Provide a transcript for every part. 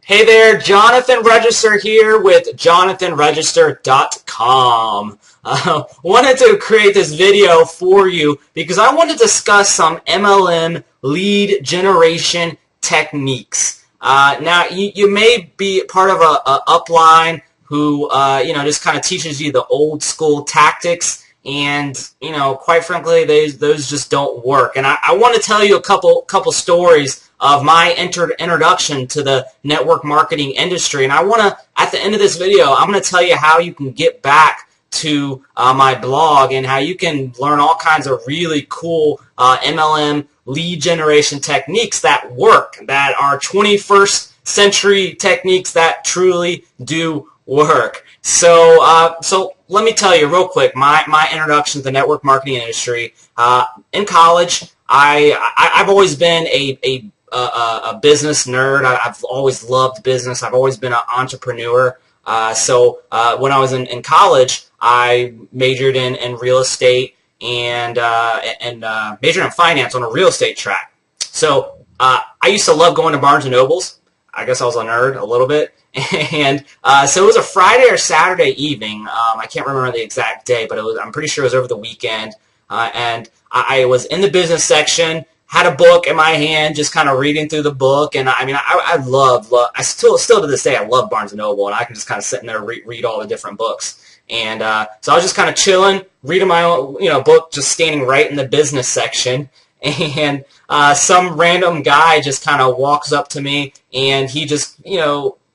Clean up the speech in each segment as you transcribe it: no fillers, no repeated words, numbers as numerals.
Hey there, Jonathan Register here with jonathanregister.com. Wanted to create this video for you because I want to discuss some MLM lead generation techniques. Now, you may be part of a upline who just kind of teaches you the old school tactics, and quite frankly, those just don't work. And I want to tell you a couple stories of my introduction to the network marketing industry. And I want to, at the end of this video, I'm going to tell you how you can get back to my blog and how you can learn all kinds of really cool MLM lead generation techniques that work, that are 21st century techniques that truly do work. So let me tell you real quick my introduction to the network marketing industry. In college, I've always been a business nerd. I've always loved business. I've always been an entrepreneur. So when I was in college, I majored in real estate and majored in finance on a real estate track. So I used to love going to Barnes & Nobles. I guess I was a nerd a little bit. And so it was a Friday or Saturday evening. I can't remember the exact day, but I'm pretty sure it was over the weekend. And I was in the business section, had a book in my hand, just kind of reading through the book, and I love. I still to this day I love Barnes and Noble, and I can just kind of sit in there and read all the different books. And so I was just kind of chilling, reading my own book, just standing right in the business section, and some random guy just kind of walks up to me, and he just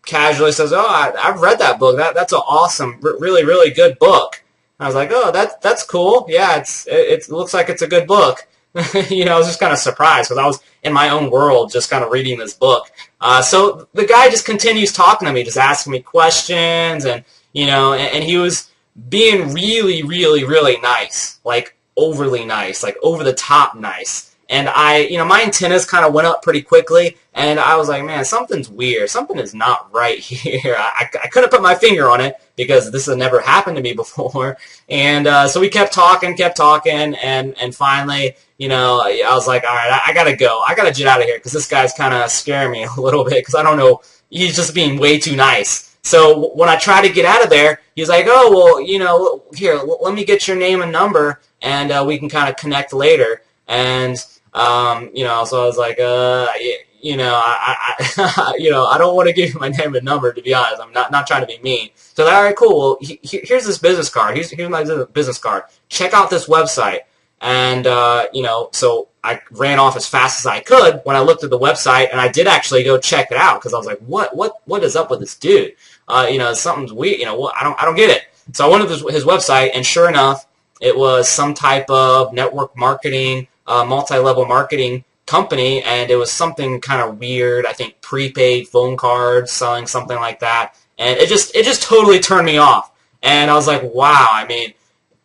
casually says, "Oh, I've read that book. That's an awesome, really good book." And I was like, "Oh, that's cool. Yeah, it looks like it's a good book." I was just kind of surprised because I was in my own world just kind of reading this book. So the guy just continues talking to me, just asking me questions, and and he was being really nice, like overly nice, like over the top nice. And my antennas kind of went up pretty quickly, and I was like, man, something's weird. Something is not right here. I couldn't put my finger on it because this has never happened to me before. And so we kept talking, and finally, I was like, all right, I gotta go. I gotta get out of here because this guy's kind of scaring me a little bit because I don't know. He's just being way too nice. So when I tried to get out of there, he's like, oh, well, here, let me get your name and number, and we can kind of connect later. And so I was like, I don't want to give you my name and number, to be honest. I'm not trying to be mean. So all right, cool. Well, here's this business card. Here's my business card. Check out this website. And so I ran off as fast as I could when I looked at the website, and I did actually go check it out because I was like, what is up with this dude? Something's weird. I don't get it. So I went to his website, and sure enough, it was some type of network marketing, multi-level marketing company, and it was something kind of weird. I think prepaid phone cards, selling something like that, and it just totally turned me off. And I was like, wow.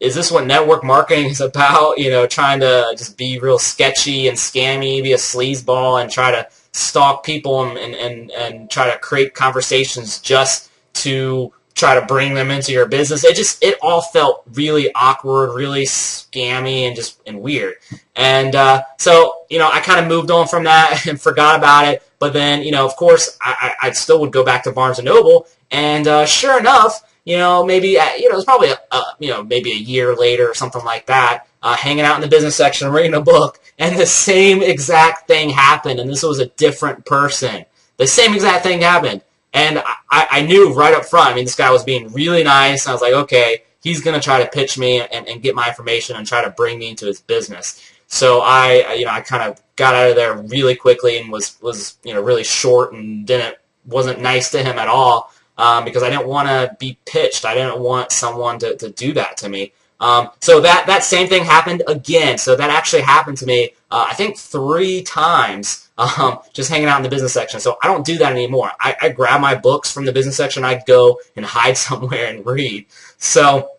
Is this what network marketing is about? Trying to just be real sketchy and scammy, be a sleazeball, and try to stalk people and try to create conversations just to try to bring them into your business. It all felt really awkward, really scammy, and weird. And so I kind of moved on from that and forgot about it. But then of course I still would go back to Barnes and Noble, and sure enough, maybe it was probably maybe a year later or something like that, hanging out in the business section reading a book, and the same exact thing happened, and this was a different person. The same exact thing happened. And I knew right up front, this guy was being really nice, and I was like, okay, he's going to try to pitch me and get my information and try to bring me into his business. So I kind of got out of there really quickly and was really short and wasn't nice to him at all, because I didn't want to be pitched. I didn't want someone to do that to me. So that same thing happened again. So that actually happened to me, I think 3 times, just hanging out in the business section. So I don't do that anymore. I grab my books from the business section, I go and hide somewhere and read. So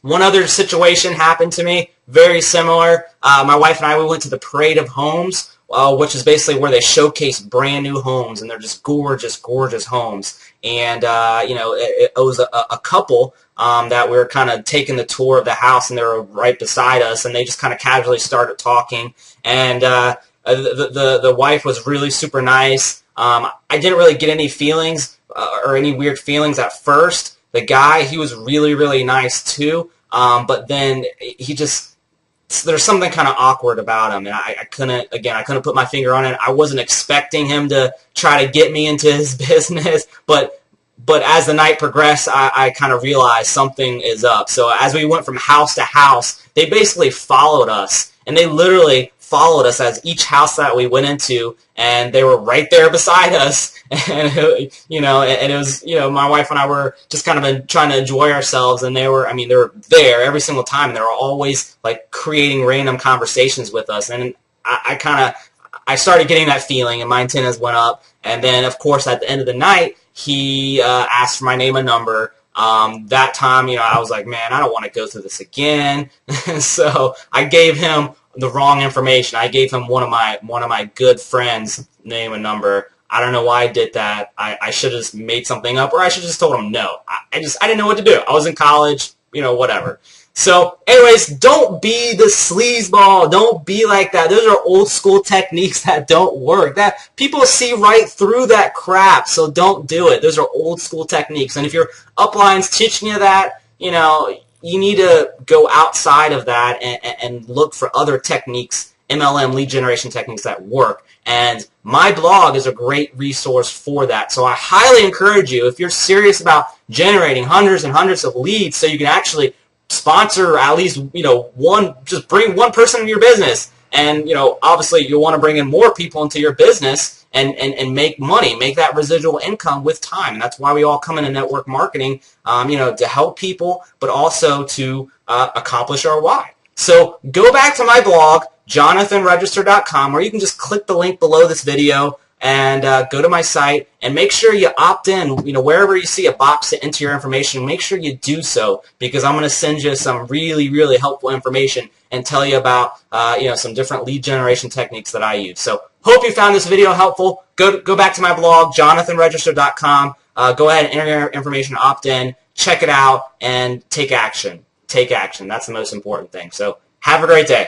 one other situation happened to me, very similar. My wife and I, we went to the Parade of Homes, which is basically where they showcase brand new homes, and they're just gorgeous homes. And it was a couple that we were kind of taking the tour of the house, and they were right beside us, and they just kind of casually started talking. And the wife was really super nice. I didn't really get any feelings or any weird feelings at first. The guy, he was really, really nice too, but then he just, there's something kind of awkward about him, and I couldn't put my finger on it. I wasn't expecting him to try to get me into his business, but as the night progressed, I kind of realized something is up. So as we went from house to house, they basically followed us, and they literally followed us as each house that we went into, and they were right there beside us. And and it was, my wife and I were just kind of trying to enjoy ourselves, and they were there every single time, and they were always like creating random conversations with us, and I started getting that feeling, and my antennas went up. And then, of course, at the end of the night, he asked for my name and number. That time, I was like, man, I don't want to go through this again. So I gave him the wrong information. I gave him one of my good friends' name and number. I don't know why I did that. I should have just made something up, or I should have just told him no. I didn't know what to do. I was in college, whatever. So, anyways, don't be the sleazeball. Don't be like that. Those are old school techniques that don't work. That people see right through that crap. So don't do it. Those are old school techniques. And if your upline's teaching you that, you need to go outside of that and look for other techniques, MLM lead generation techniques that work. And my blog is a great resource for that. So I highly encourage you, if you're serious about generating hundreds and hundreds of leads so you can actually sponsor at least, just bring one person into your business. And, obviously you'll want to bring in more people into your business and make money, make that residual income with time. And that's why we all come into network marketing, to help people, but also to accomplish our why. So go back to my blog, jonathanregister.com, or you can just click the link below this video and go to my site and make sure you opt in. Wherever you see a box to enter your information, make sure you do so, because I'm going to send you some really, really helpful information and tell you about some different lead generation techniques that I use. So hope you found this video helpful. Go back to my blog, jonathanregister.com. Go ahead and enter your information, opt in, check it out, and take action. Take action. That's the most important thing. So have a great day.